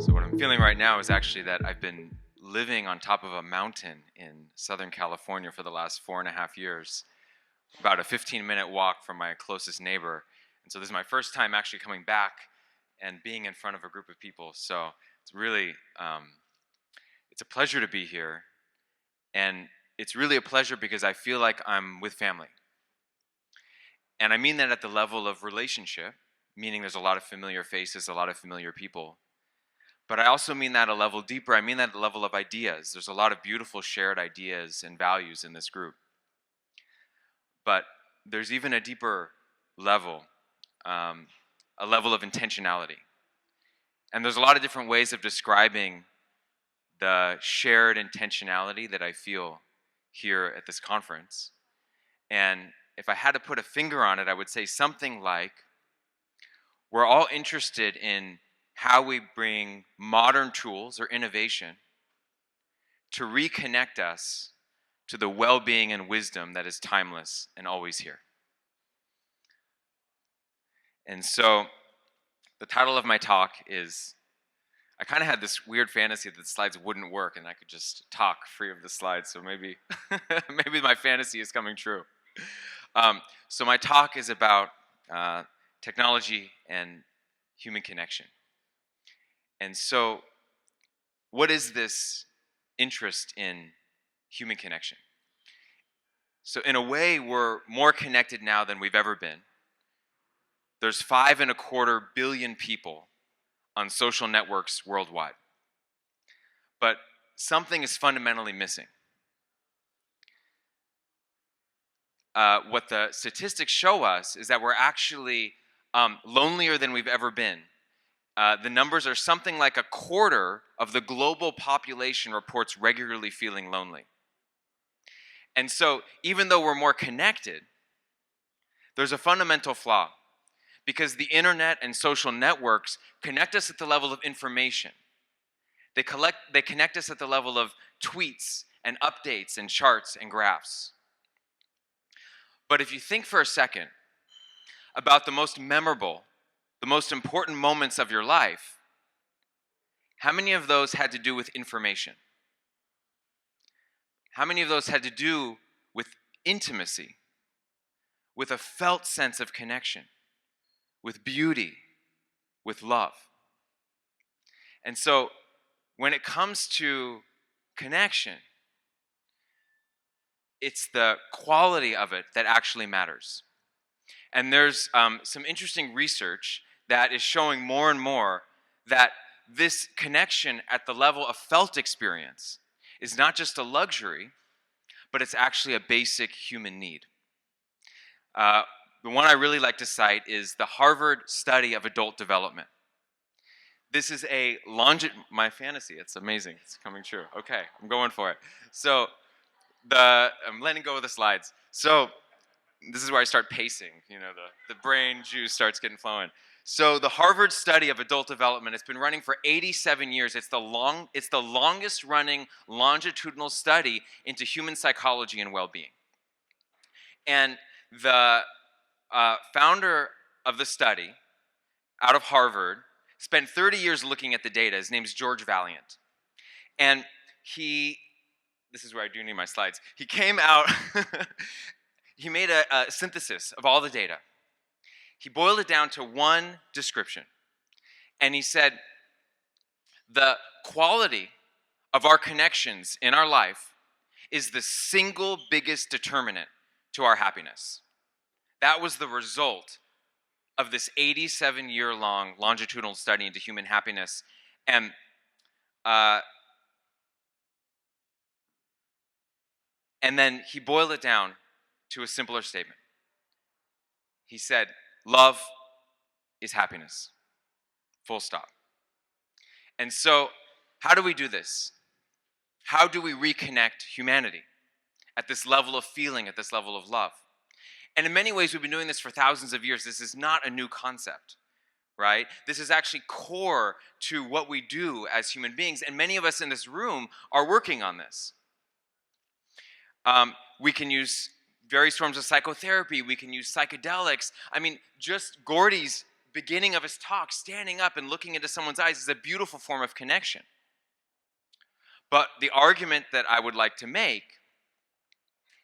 So what I'm feeling right now is actually that I've been living on top of a mountain in Southern California for the last 4.5 years, about a 15-minute walk from my closest neighbor. And so this is my first time actually coming back and being in front of a group of people. So it's really, it's a pleasure to be here. And it's really a pleasure because I feel like I'm with family. And I mean that at the level of relationship, meaning there's a lot of familiar faces, a lot of familiar people. But I also mean that a level deeper. I mean that at the level of ideas. There's a lot of beautiful shared ideas and values in this group. But there's even a deeper level, a level of intentionality. And there's a lot of different ways of describing the shared intentionality that I feel here at this conference. And if I had to put a finger on it, I would say something like, we're all interested in how we bring modern tools or innovation to reconnect us to the well-being and wisdom that is timeless and always here. And so the title of my talk is, I kind of had this weird fantasy that the slides wouldn't work and I could just talk free of the slides, so maybe, maybe my fantasy is coming true. So my talk is about technology and human connection. And so, what is this interest in human connection? So in a way, we're more connected now than we've ever been. There's 5.25 billion people on social networks worldwide. But something is fundamentally missing. What the statistics show us is that we're actually lonelier than we've ever been. The numbers are something like 1/4 of the global population reports regularly feeling lonely. And so even though we're more connected, there's a fundamental flaw because the internet and social networks connect us at the level of information. They connect us at the level of tweets and updates and charts and graphs. But if you think for a second about the most memorable, the most important moments of your life, how many of those had to do with information? How many of those had to do with intimacy, with a felt sense of connection, with beauty, with love? And so when it comes to connection, it's the quality of it that actually matters. And there's some interesting research that is showing more and more that this connection at the level of felt experience is not just a luxury, but it's actually a basic human need. The one I really like to cite is the Harvard study of adult development. This is my fantasy, it's amazing, it's coming true. Okay, I'm going for it. So, I'm letting go of the slides. So, this is where I start pacing, the brain juice starts getting flowing. So the Harvard study of adult development has been running for 87 years. It's the longest running longitudinal study into human psychology and well-being. And the founder of the study, out of Harvard, spent 30 years looking at the data. His name's George Valiant. And this is where I do need my slides. He came out, he made a synthesis of all the data. He boiled it down to one description. And he said, the quality of our connections in our life is the single biggest determinant to our happiness. That was the result of this 87-year-long longitudinal study into human happiness. And then he boiled it down to a simpler statement. He said, love is happiness. Full stop. And so, how do we do this? How do we reconnect humanity at this level of feeling, at this level of love? And in many ways, we've been doing this for thousands of years. This is not a new concept, right? This is actually core to what we do as human beings, and many of us in this room are working on this. We can use various forms of psychotherapy. We can use psychedelics. I mean, just Gordy's beginning of his talk, standing up and looking into someone's eyes is a beautiful form of connection. But the argument that I would like to make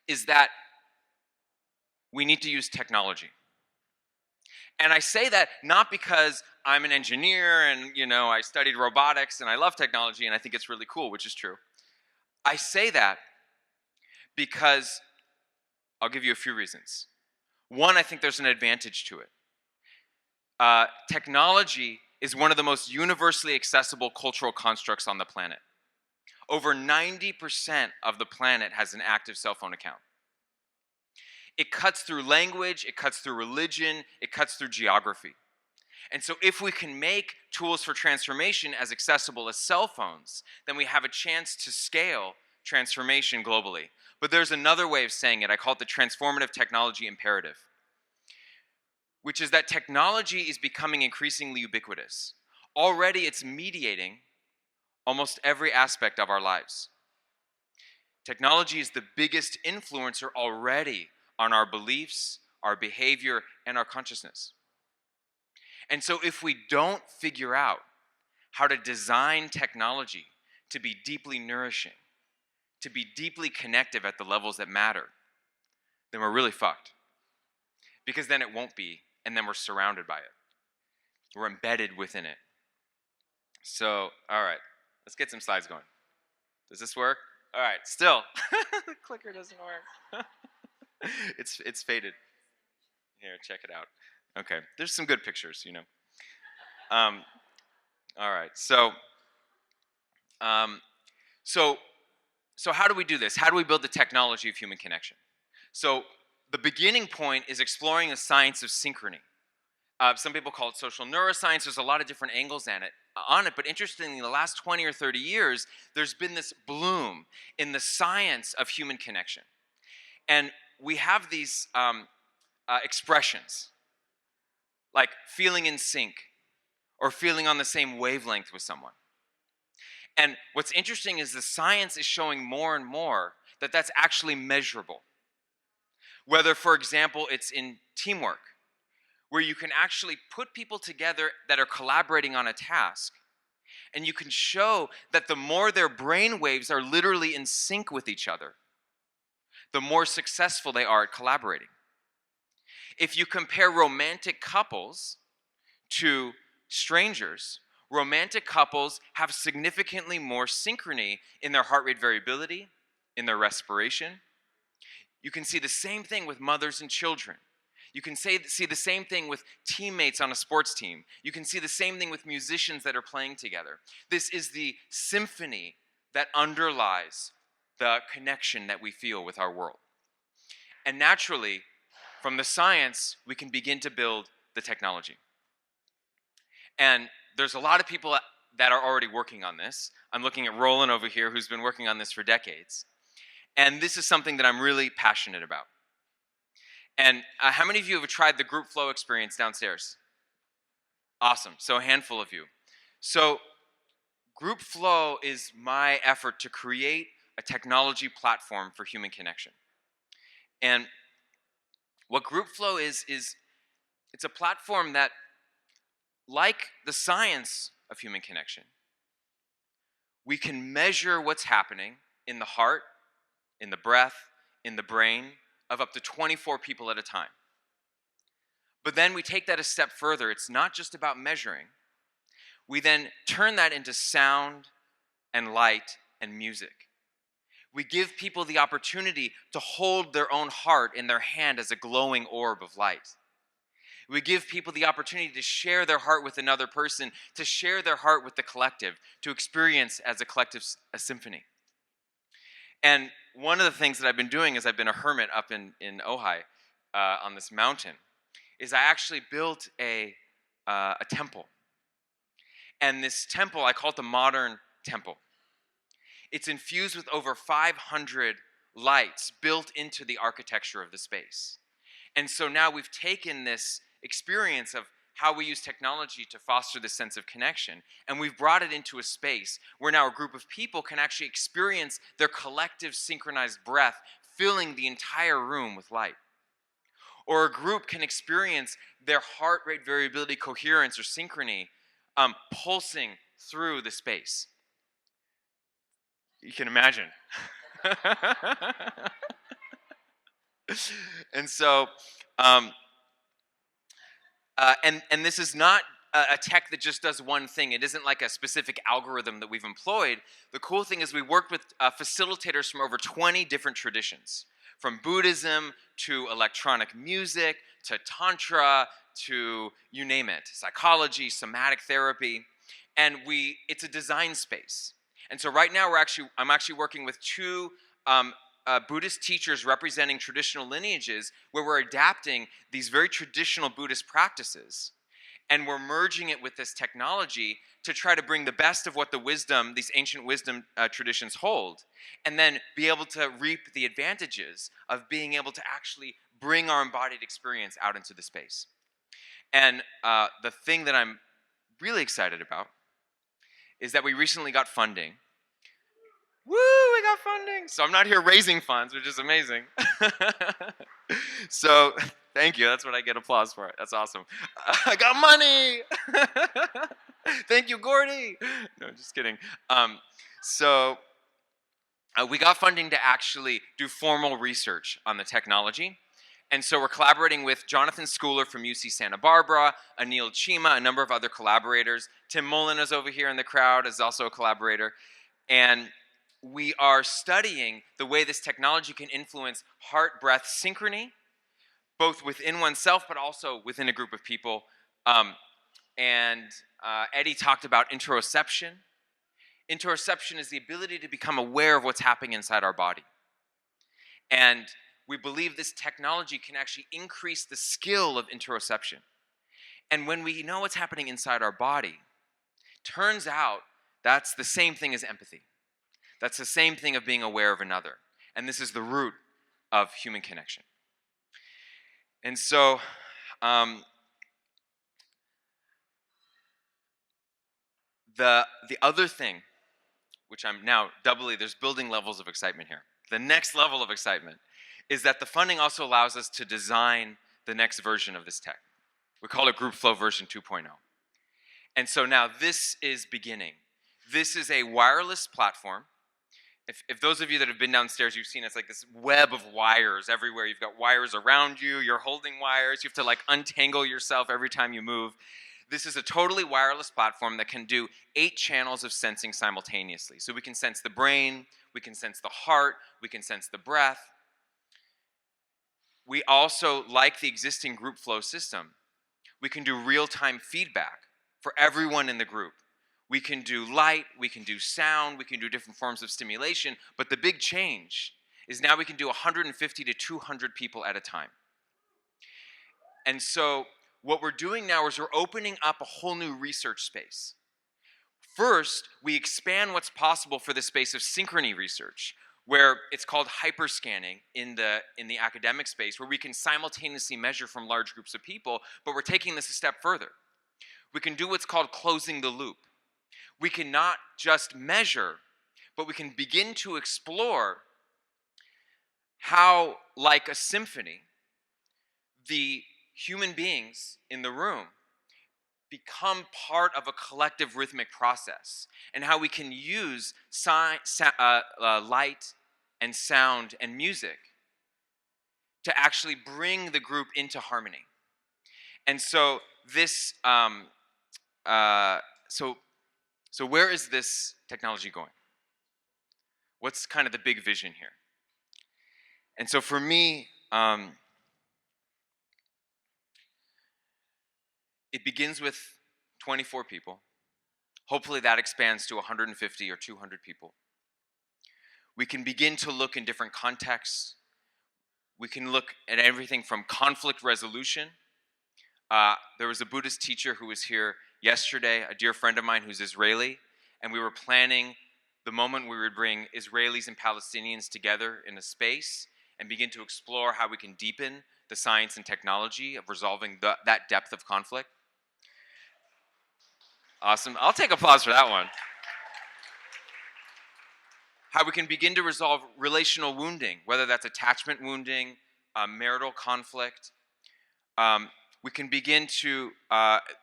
is that we need to use technology. And I say that not because I'm an engineer and, I studied robotics and I love technology and I think it's really cool, which is true. I say that because I'll give you a few reasons. One, I think there's an advantage to it. Technology is one of the most universally accessible cultural constructs on the planet. Over 90% of the planet has an active cell phone account. It cuts through language, it cuts through religion, it cuts through geography. And so if we can make tools for transformation as accessible as cell phones, then we have a chance to scale transformation globally. But there's another way of saying it. I call it the transformative technology imperative, which is that technology is becoming increasingly ubiquitous. Already it's mediating almost every aspect of our lives. Technology is the biggest influencer already on our beliefs, our behavior, and our consciousness. And so if we don't figure out how to design technology to be deeply nourishing, to be deeply connective at the levels that matter, then we're really fucked. Because then it won't be, and then we're surrounded by it. We're embedded within it. So, all right, let's get some slides going. Does this work? All right, still. The clicker doesn't work. It's faded. Here, check it out. Okay, there's some good pictures, All right, so how do we do this? How do we build the technology of human connection? So the beginning point is exploring the science of synchrony. Some people call it social neuroscience. There's a lot of different angles on it, but interestingly, in the last 20 or 30 years, there's been this bloom in the science of human connection. And we have these expressions, like feeling in sync, or feeling on the same wavelength with someone. And what's interesting is the science is showing more and more that that's actually measurable. Whether, for example, it's in teamwork, where you can actually put people together that are collaborating on a task, and you can show that the more their brain waves are literally in sync with each other, the more successful they are at collaborating. If you compare romantic couples to strangers, romantic couples have significantly more synchrony in their heart rate variability, in their respiration. You can see the same thing with mothers and children. You can see the same thing with teammates on a sports team. You can see the same thing with musicians that are playing together. This is the symphony that underlies the connection that we feel with our world. And naturally, from the science, we can begin to build the technology. And there's a lot of people that are already working on this. I'm looking at Roland over here, who's been working on this for decades. And this is something that I'm really passionate about. And how many of you have tried the group flow experience downstairs? Awesome. So a handful of you. So group flow is my effort to create a technology platform for human connection. And what group flow is it's a platform that, like the science of human connection, we can measure what's happening in the heart, in the breath, in the brain of up to 24 people at a time. But then we take that a step further. It's not just about measuring. We then turn that into sound and light and music. We give people the opportunity to hold their own heart in their hand as a glowing orb of light. We give people the opportunity to share their heart with another person, to share their heart with the collective, to experience as a collective a symphony. And one of the things that I've been doing is I've been a hermit up in Ojai on this mountain, is I actually built a temple. And this temple, I call it the modern temple. It's infused with over 500 lights built into the architecture of the space. And so now we've taken this experience of how we use technology to foster this sense of connection, and we've brought it into a space where now a group of people can actually experience their collective synchronized breath filling the entire room with light. or a group can experience their heart rate variability, coherence, or synchrony pulsing through the space. You can imagine. And so, and this is not a tech that just does one thing. It isn't like a specific algorithm that we've employed. The cool thing is we worked with facilitators from over 20 different traditions, from Buddhism to electronic music to Tantra to you name it, psychology, somatic therapy, and it's a design space. And so right now I'm actually working with two Buddhist teachers representing traditional lineages where we're adapting these very traditional Buddhist practices and we're merging it with this technology to try to bring the best of what these ancient wisdom traditions hold, and then be able to reap the advantages of being able to actually bring our embodied experience out into the space. And the thing that I'm really excited about is that we recently got funding. Woo, we got funding. So I'm not here raising funds, which is amazing. So thank you. That's what I get applause for. That's awesome. I got money. Thank you, Gordy. No, just kidding. So we got funding to actually do formal research on the technology. And so we're collaborating with Jonathan Schooler from UC Santa Barbara, Anil Chima, a number of other collaborators. Tim Mullen is over here in the crowd, is also a collaborator. And we are studying the way this technology can influence heart-breath synchrony, both within oneself but also within a group of people. Eddie talked about introspection. Introspection is the ability to become aware of what's happening inside our body. And we believe this technology can actually increase the skill of introspection. And when we know what's happening inside our body, turns out that's the same thing as empathy. That's the same thing of being aware of another. And this is the root of human connection. And so, the other thing, which I'm now there's building levels of excitement here. The next level of excitement is that the funding also allows us to design the next version of this tech. We call it Group Flow version 2.0. And so now this is beginning. This is a wireless platform. If those of you that have been downstairs, you've seen it's like this web of wires everywhere. You've got wires around you, you're holding wires, you have to like untangle yourself every time you move. This is a totally wireless platform that can do 8 channels of sensing simultaneously. So we can sense the brain, we can sense the heart, we can sense the breath. We also, like the existing group flow system, we can do real-time feedback for everyone in the group. We can do light, we can do sound, we can do different forms of stimulation, but the big change is now we can do 150 to 200 people at a time. And so what we're doing now is we're opening up a whole new research space. First, we expand what's possible for the space of synchrony research, where it's called hyperscanning in the academic space, where we can simultaneously measure from large groups of people, but we're taking this a step further. We can do what's called closing the loop. We can not just measure, but we can begin to explore how, like a symphony, the human beings in the room become part of a collective rhythmic process, and how we can use light and sound and music to actually bring the group into harmony. And so this, so where is this technology going? What's kind of the big vision here? And so for me, it begins with 24 people. Hopefully that expands to 150 or 200 people. We can begin to look in different contexts. We can look at everything from conflict resolution. There was a Buddhist teacher who was here yesterday, a dear friend of mine who's Israeli, and we were planning the moment we would bring Israelis and Palestinians together in a space and begin to explore how we can deepen the science and technology of resolving that depth of conflict. Awesome. I'll take applause for that one. How we can begin to resolve relational wounding, whether that's attachment wounding, marital conflict. we can begin to,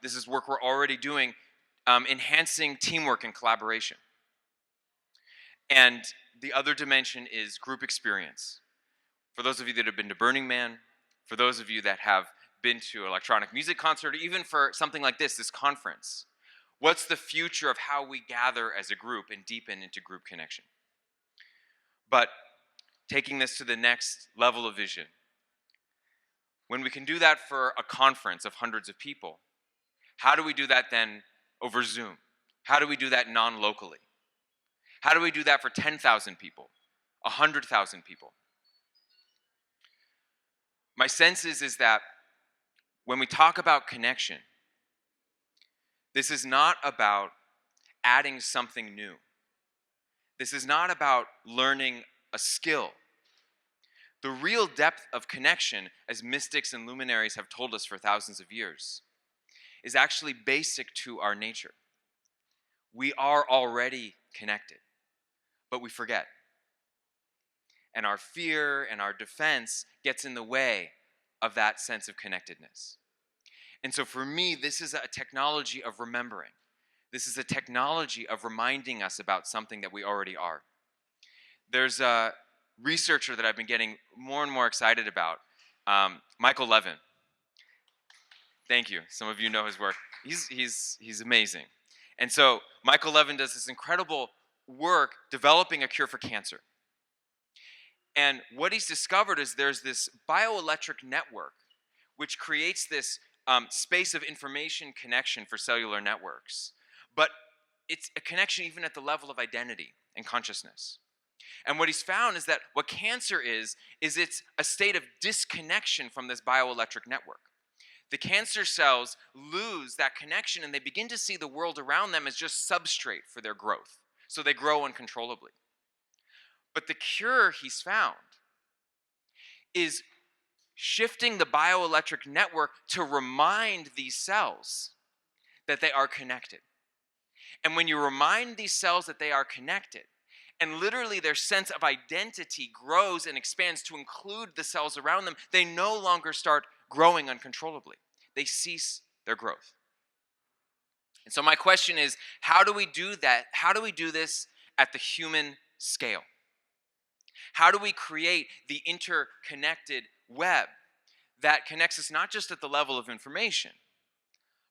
this is work we're already doing, enhancing teamwork and collaboration. And the other dimension is group experience. For those of you that have been to Burning Man, for those of you that have been to an electronic music concert, or even for something like this conference, what's the future of how we gather as a group and deepen into group connection? But taking this to the next level of vision, when we can do that for a conference of hundreds of people, how do we do that then over Zoom? How do we do that non-locally? How do we do that for 10,000 people, 100,000 people? My sense is that when we talk about connection, this is not about adding something new. This is not about learning a skill. The real depth of connection, as mystics and luminaries have told us for thousands of years, is actually basic to our nature. We are already connected, but we forget. And our fear and our defense gets in the way of that sense of connectedness. And so for me, this is a technology of remembering. This is a technology of reminding us about something that we already are. There's a researcher that I've been getting more and more excited about, Michael Levin. Thank you. Some of you know his work. He's amazing. And so Michael Levin does this incredible work developing a cure for cancer. And what he's discovered is there's this bioelectric network which creates this space of information connection for cellular networks. But it's a connection even at the level of identity and consciousness. And what he's found is that what cancer is it's a state of disconnection from this bioelectric network. The cancer cells lose that connection and they begin to see the world around them as just substrate for their growth. So they grow uncontrollably. But the cure he's found is shifting the bioelectric network to remind these cells that they are connected. And when you remind these cells that they are connected, and literally their sense of identity grows and expands to include the cells around them, they no longer start growing uncontrollably. They cease their growth. And so my question is, how do we do that? How do we do this at the human scale? How do we create the interconnected web that connects us not just at the level of information,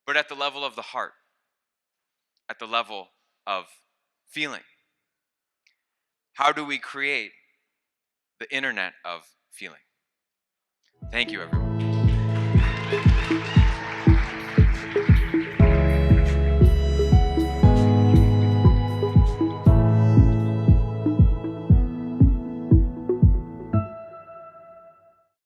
but at the level of the heart, at the level of feeling? How do we create the internet of feeling? Thank you, everyone.